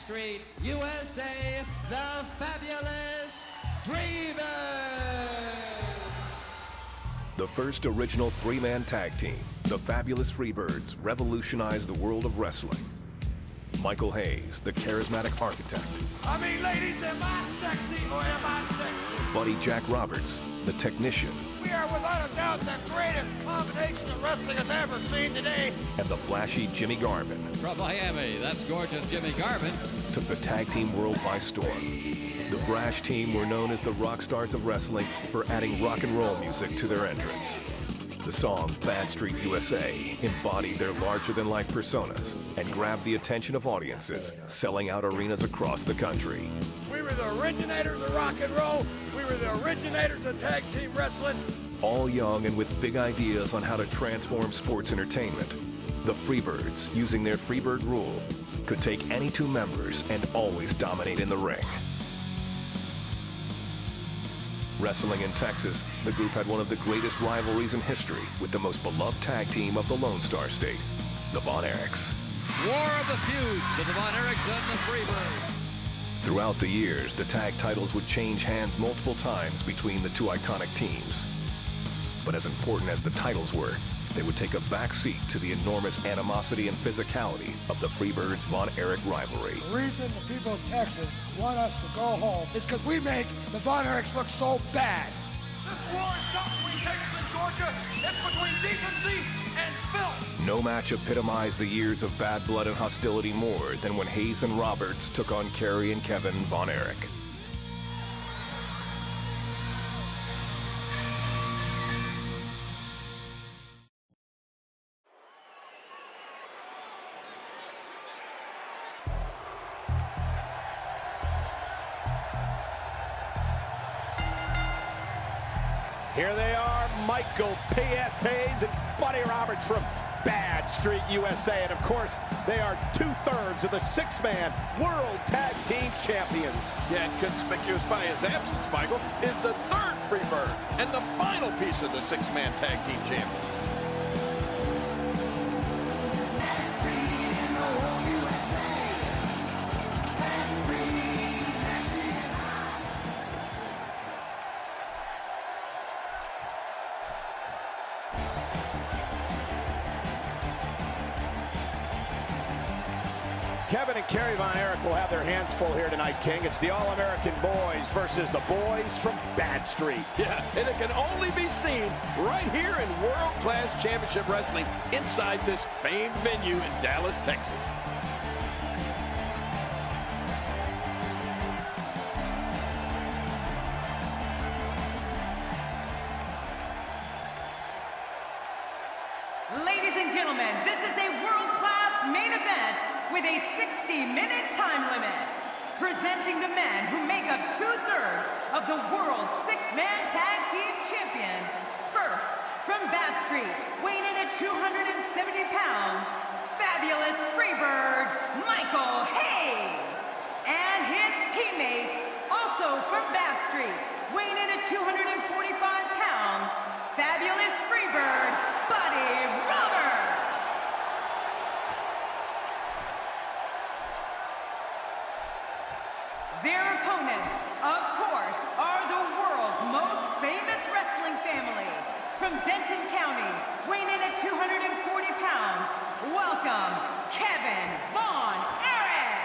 Street, USA, the fabulous Freebirds! The first original three-man tag team, the fabulous Freebirds, revolutionized the world of wrestling. Michael Hayes, the charismatic architect. I mean, ladies, am I sexy or am I sexy? Buddy Jack Roberts, the technician. We are without a doubt the greatest combination of wrestling has ever seen today. And the flashy Jimmy Garvin. From Miami, that's gorgeous Jimmy Garvin. Took the tag team world by storm. The brash team were known as the rock stars of wrestling for adding rock and roll music to their entrance. The song Bad Street USA embodied their larger-than-life personas and grabbed the attention of audiences, selling out arenas across the country. We were the originators of rock and roll. We were the originators of tag team wrestling. All young and with big ideas on how to transform sports entertainment, the Freebirds, using their Freebird rule, could take any two members and always dominate in the ring. Wrestling in Texas, the group had one of the greatest rivalries in history with the most beloved tag team of the Lone Star State, the Von Erichs. War of the feuds of the Von Erichs and the Freebirds. Throughout the years, the tag titles would change hands multiple times between the two iconic teams. But as important as the titles were, they would take a back seat to the enormous animosity and physicality of the Freebirds Von Erich rivalry. The reason the people of Texas want us to go home is because we make the Von Erichs look so bad. This war is not between Texas and Georgia. It's between decency and filth. No match epitomized the years of bad blood and hostility more than when Hayes and Roberts took on Kerry and Kevin Von Erich. Here they are, Michael P.S. Hayes and Buddy Roberts from Bad Street, USA. And of course, they are 2/3 of the six-man World Tag Team Champions. Yeah, and conspicuous by his absence, Michael, is the third Freebird and the final piece of the six-man tag team champions. Kevin and Kerry Von Erich will have their hands full here tonight, King. It's the All-American boys versus the boys from Bad Street. Yeah, and it can only be seen right here in world-class championship wrestling inside this famed venue in Dallas, Texas. Ladies and gentlemen, this is a world-class main event with a 60-minute time limit. Presenting the men who make up 2/3 of the world's six-man tag team champions. First, from Bad Street, weighing in at 270 pounds, fabulous Freebird, Michael Hayes. And his teammate, also from Bad Street, weighing in at 245 pounds, fabulous Freebird, Buddy Roberts. Their opponents, of course, are the world's most famous wrestling family. From Denton County, weighing in at 240 pounds, welcome Kevin Von Erich.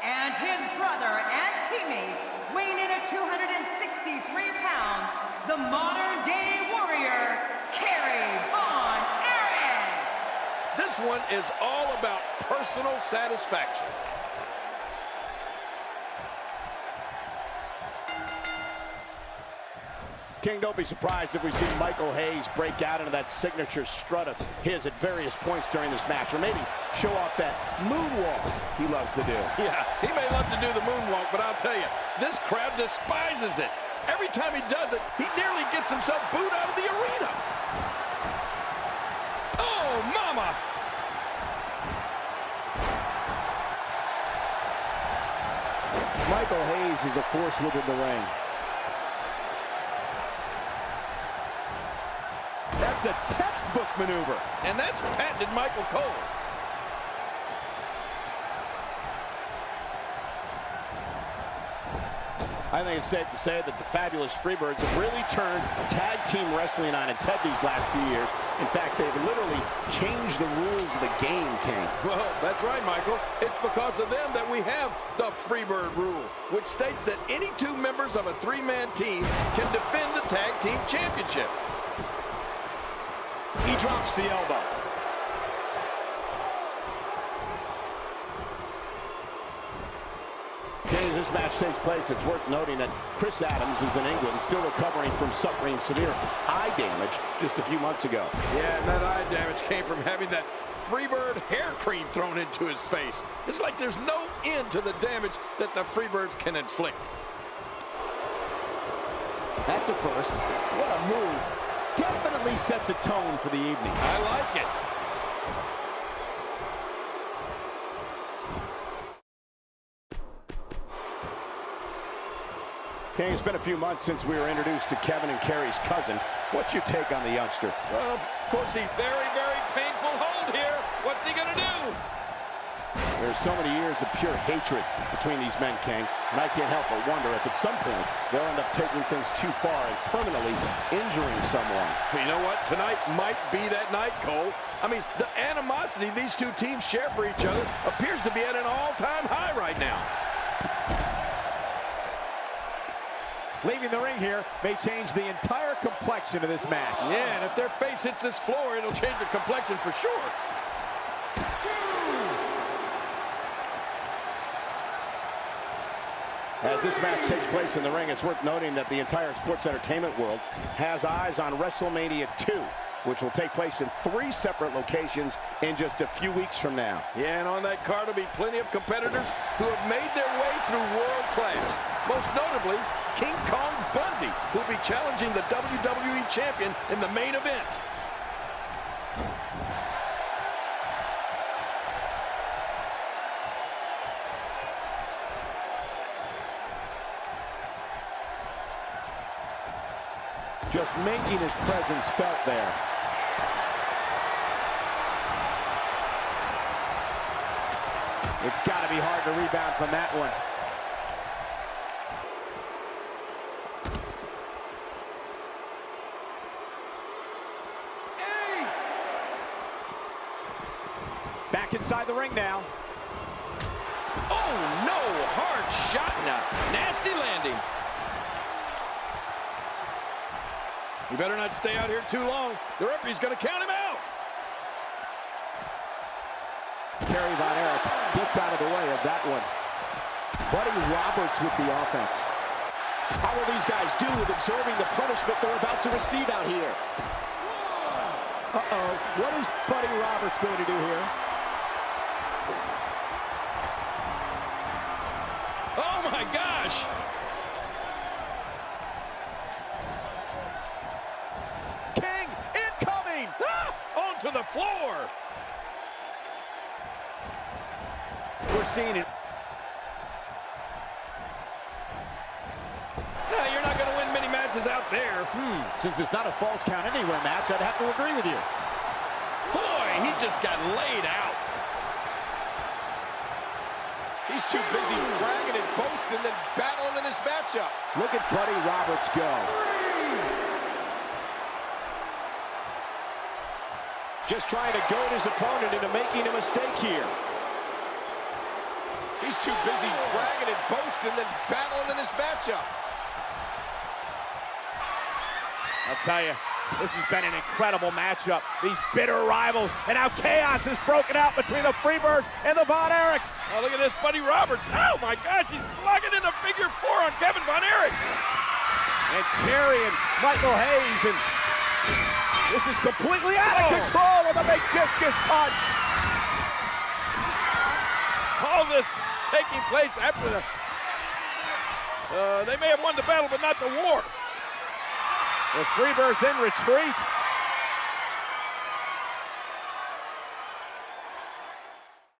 And his brother and teammate, weighing in at 263 pounds, the modern-day warrior, Kerry Von Erich. This one is all about personal satisfaction. King, don't be surprised if we see Michael Hayes break out into that signature strut of his at various points during this match, or maybe show off that moonwalk he loves to do. Yeah, he may love to do the moonwalk, but I'll tell you, this crowd despises it. Every time he does it, he nearly gets himself booed out of the arena. Oh, mama! Michael Hayes is a force within the ring. That's a textbook maneuver. And that's patented Michael Cole. I think it's safe to say that the fabulous Freebirds have really turned tag team wrestling on its head these last few years. In fact, they've literally changed the rules of the game, King. Well, that's right, Michael. It's because of them that we have the Freebird rule, which states that any two members of a three-man team can defend the tag team championship. He drops the elbow. As this match takes place, it's worth noting that Chris Adams is in England, still recovering from suffering severe eye damage just a few months ago. Yeah, and that eye damage came from having that Freebird hair cream thrown into his face. It's like there's no end to the damage that the Freebirds can inflict. That's a first. What a move. Definitely sets a tone for the evening. I like it. King, it's been a few months since we were introduced to Kevin and Kerry's cousin. What's your take on the youngster? Well, of course, he's very, very painful hold here. What's he going to do? There's so many years of pure hatred between these men, King, and I can't help but wonder if at some point they'll end up taking things too far and permanently injuring someone. You know what? Tonight might be that night, Cole. I mean, the animosity these two teams share for each other appears to be at an all-time high right now. Leaving the ring here may change the entire complexion of this match. Yeah, and if their face hits this floor, it'll change the complexion for sure. As this match takes place in the ring, it's worth noting that the entire sports entertainment world has eyes on WrestleMania 2, which will take place in 3 separate locations in just a few weeks from now. Yeah, and on that card will be plenty of competitors who have made their way through world class. Most notably, King Kong Bundy, who will be challenging the WWE champion in the main event. Just making his presence felt there. It's got to be hard to rebound from that one. Back inside the ring now. Oh, no! Hard shot and a nasty landing. He better not stay out here too long. The referee's going to count him out. Kerry von Erich gets out of the way of that one. Buddy Roberts with the offense. How will these guys do with absorbing the punishment they're about to receive out here? Uh-oh. What is Buddy Roberts going to do here? Oh, my gosh. King incoming! Ah, onto the floor. We're seeing it. You're not going to win many matches out there. Since it's not a false count anywhere match, I'd have to agree with you. Boy, he just got laid out. He's too busy bragging and boasting than battling in this matchup. Look at Buddy Roberts go. Just trying to goad his opponent into making a mistake here. He's too busy bragging and boasting than battling in this matchup. I'll tell you, this has been an incredible matchup. These bitter rivals, and now chaos has broken out between the Freebirds and the Von Erichs. Oh, look at this, Buddy Roberts. Oh, my gosh, he's locking in a figure 4 on Kevin Von Erich. And Kerry and Michael Hayes, and this is completely out of control with a big discus punch. All this taking place after the... they may have won the battle, but not the war. The Freebirds in retreat.